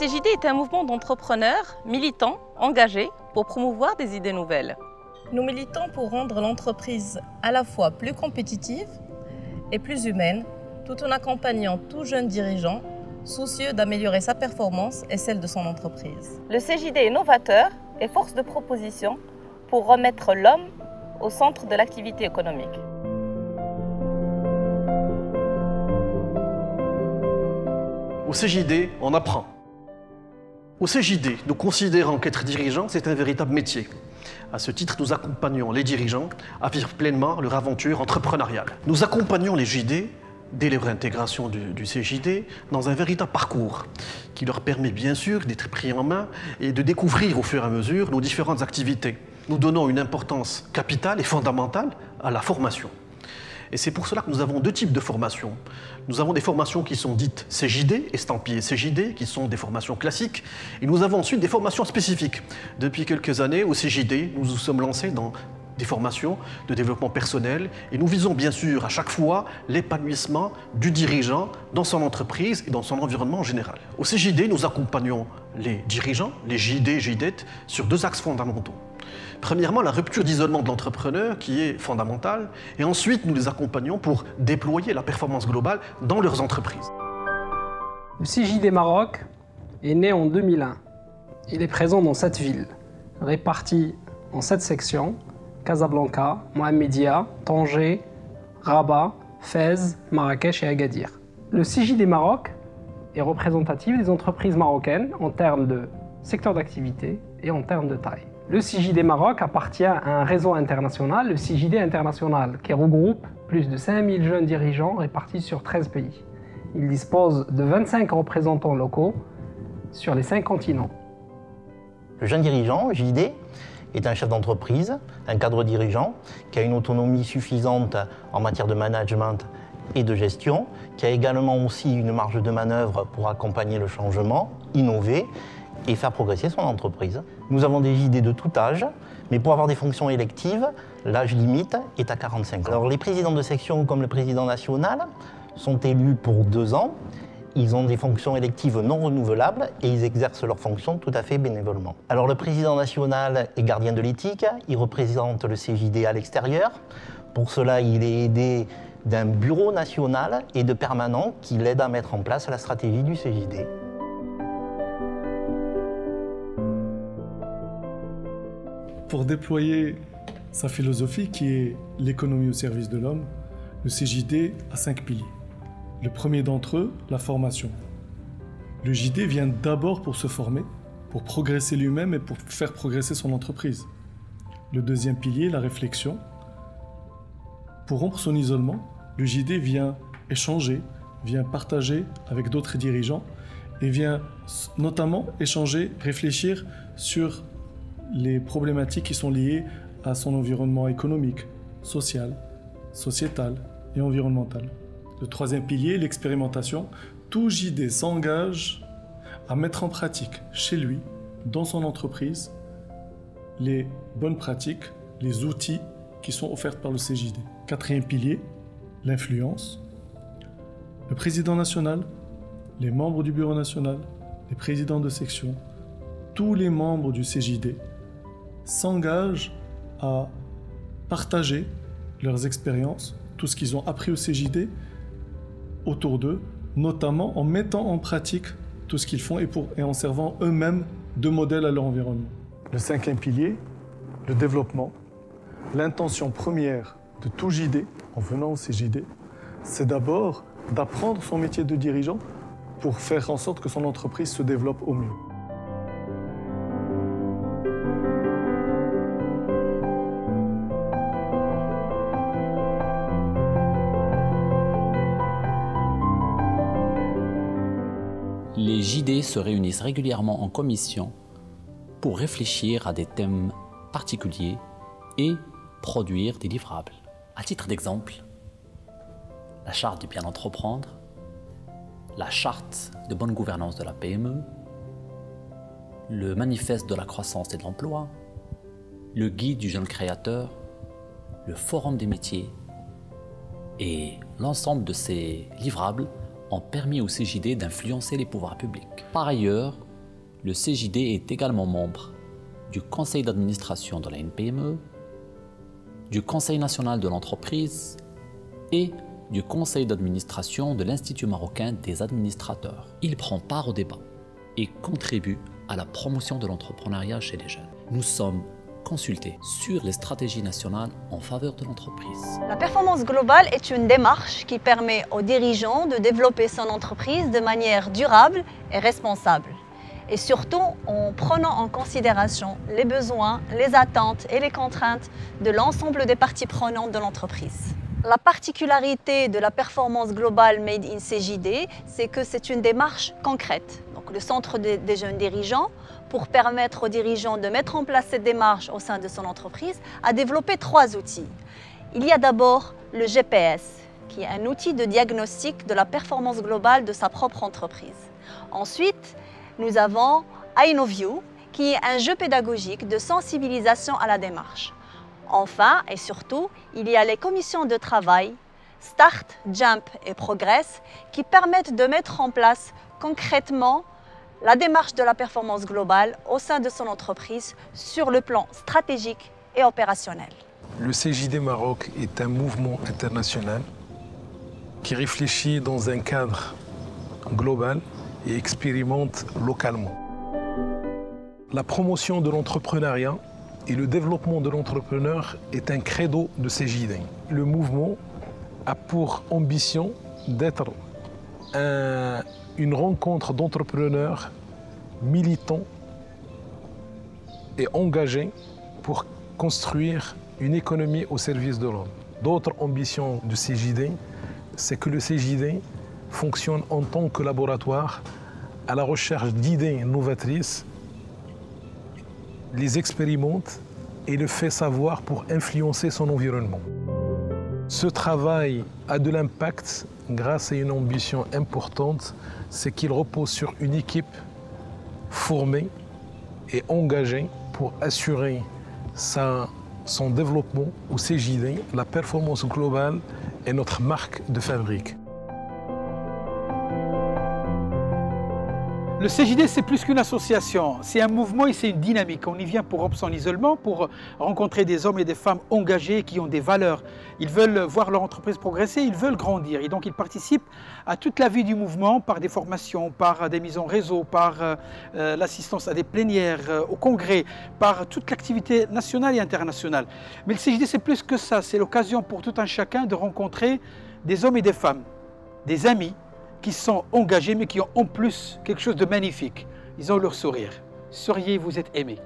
CJD est un mouvement d'entrepreneurs militants, engagés pour promouvoir des idées nouvelles. Nous militons pour rendre l'entreprise à la fois plus compétitive et plus humaine, tout en accompagnant tout jeune dirigeant soucieux d'améliorer sa performance et celle de son entreprise. Le CJD est novateur et force de proposition pour remettre l'homme au centre de l'activité économique. Au CJD, on apprend. Au CJD, nous considérons qu'être dirigeant, c'est un véritable métier. À ce titre, nous accompagnons les dirigeants à vivre pleinement leur aventure entrepreneuriale. Nous accompagnons les JD dès leur intégration du CJD dans un véritable parcours qui leur permet bien sûr d'être pris en main et de découvrir au fur et à mesure nos différentes activités. Nous donnons une importance capitale et fondamentale à la formation. Et c'est pour cela que nous avons deux types de formations. Nous avons des formations qui sont dites CJD, estampillées CJD, qui sont des formations classiques. Et nous avons ensuite des formations spécifiques. Depuis quelques années, au CJD, nous nous sommes lancés dans des formations de développement personnel. Et nous visons bien sûr à chaque fois l'épanouissement du dirigeant dans son entreprise et dans son environnement en général. Au CJD, nous accompagnons les dirigeants, les JD, JDET, sur deux axes fondamentaux. Premièrement, la rupture d'isolement de l'entrepreneur qui est fondamentale, et ensuite nous les accompagnons pour déployer la performance globale dans leurs entreprises. Le CJD Maroc est né en 2001. Il est présent dans 7 villes, réparties en 7 sections: Casablanca, Mohamedia, Tanger, Rabat, Fès, Marrakech et Agadir. Le CJD Maroc est représentatif des entreprises marocaines en termes de secteur d'activité et en termes de taille. Le CJD Maroc appartient à un réseau international, le CJD International, qui regroupe plus de 5000 jeunes dirigeants répartis sur 13 pays. Il dispose de 25 représentants locaux sur les 5 continents. Le jeune dirigeant, JD, est un chef d'entreprise, un cadre dirigeant, qui a une autonomie suffisante en matière de management et de gestion, qui a également aussi une marge de manœuvre pour accompagner le changement, innover et faire progresser son entreprise. Nous avons des JD de tout âge, mais pour avoir des fonctions électives, l'âge limite est à 45 ans. Alors les présidents de section comme le président national sont élus pour 2 ans. Ils ont des fonctions électives non renouvelables et ils exercent leurs fonctions tout à fait bénévolement. Alors le président national est gardien de l'éthique, il représente le CJD à l'extérieur. Pour cela, il est aidé d'un bureau national et de permanents qui l'aident à mettre en place la stratégie du CJD. Pour déployer sa philosophie qui est l'économie au service de l'homme, le CJD a 5 piliers. Le premier d'entre eux, la formation. Le JD vient d'abord pour se former, pour progresser lui-même et pour faire progresser son entreprise. Le deuxième pilier, la réflexion. Pour rompre son isolement, le JD vient échanger, vient partager avec d'autres dirigeants et vient notamment échanger, réfléchir sur les problématiques qui sont liées à son environnement économique, social, sociétal et environnemental. Le troisième pilier, l'expérimentation. Tout JD s'engage à mettre en pratique chez lui, dans son entreprise, les bonnes pratiques, les outils qui sont offerts par le CJD. Quatrième pilier, l'influence. Le président national, les membres du bureau national, les présidents de section, tous les membres du CJD s'engagent à partager leurs expériences, tout ce qu'ils ont appris au CJD autour d'eux, notamment en mettant en pratique tout ce qu'ils font et en servant eux-mêmes de modèle à leur environnement. Le cinquième pilier, le développement. L'intention première de tout JD, en venant au CJD, c'est d'abord d'apprendre son métier de dirigeant pour faire en sorte que son entreprise se développe au mieux. Les JD se réunissent régulièrement en commission pour réfléchir à des thèmes particuliers et produire des livrables. À titre d'exemple, la charte du bien entreprendre, la charte de bonne gouvernance de la PME, le manifeste de la croissance et de l'emploi, le guide du jeune créateur, le forum des métiers et l'ensemble de ces livrables ont permis au CJD d'influencer les pouvoirs publics. Par ailleurs, Le CJD est également membre du conseil d'administration de la NPME, du Conseil national de l'entreprise et du conseil d'administration de l'Institut marocain des administrateurs. Il prend part au débat et contribue à la promotion de l'entrepreneuriat chez les jeunes. Nous sommes consultés sur les stratégies nationales en faveur de l'entreprise. La performance globale est une démarche qui permet aux dirigeants de développer son entreprise de manière durable et responsable. Et surtout en prenant en considération les besoins, les attentes et les contraintes de l'ensemble des parties prenantes de l'entreprise. La particularité de la performance globale Made in CJD, c'est que c'est une démarche concrète. Donc, le centre des jeunes dirigeants, pour permettre aux dirigeants de mettre en place cette démarche au sein de son entreprise, a développé 3 outils. Il y a d'abord le GPS, qui est un outil de diagnostic de la performance globale de sa propre entreprise. Ensuite, nous avons iKnowYou, qui est un jeu pédagogique de sensibilisation à la démarche. Enfin et surtout, il y a les commissions de travail Start, Jump et Progress qui permettent de mettre en place concrètement la démarche de la performance globale au sein de son entreprise sur le plan stratégique et opérationnel. Le CJD Maroc est un mouvement international qui réfléchit dans un cadre global et expérimente localement. La promotion de l'entrepreneuriat et le développement de l'entrepreneur est un credo de CJD. Le mouvement a pour ambition d'être une rencontre d'entrepreneurs militants et engagés pour construire une économie au service de l'homme. D'autres ambitions du CJD, c'est que le CJD fonctionne en tant que laboratoire à la recherche d'idées novatrices, les expérimente et le fait savoir pour influencer son environnement. Ce travail a de l'impact grâce à une ambition importante, c'est qu'il repose sur une équipe formée et engagée pour assurer son développement au CJD. La performance globale est notre marque de fabrique. Le CJD, c'est plus qu'une association, c'est un mouvement et c'est une dynamique. On y vient pour rompre son isolement, pour rencontrer des hommes et des femmes engagés qui ont des valeurs. Ils veulent voir leur entreprise progresser, ils veulent grandir. Et donc, ils participent à toute la vie du mouvement par des formations, par des mises en réseau, par l'assistance à des plénières, au congrès, par toute l'activité nationale et internationale. Mais le CJD, c'est plus que ça. C'est l'occasion pour tout un chacun de rencontrer des hommes et des femmes, des amis, qui sont engagés mais qui ont en plus quelque chose de magnifique. Ils ont leur sourire. Souriez, vous êtes aimés.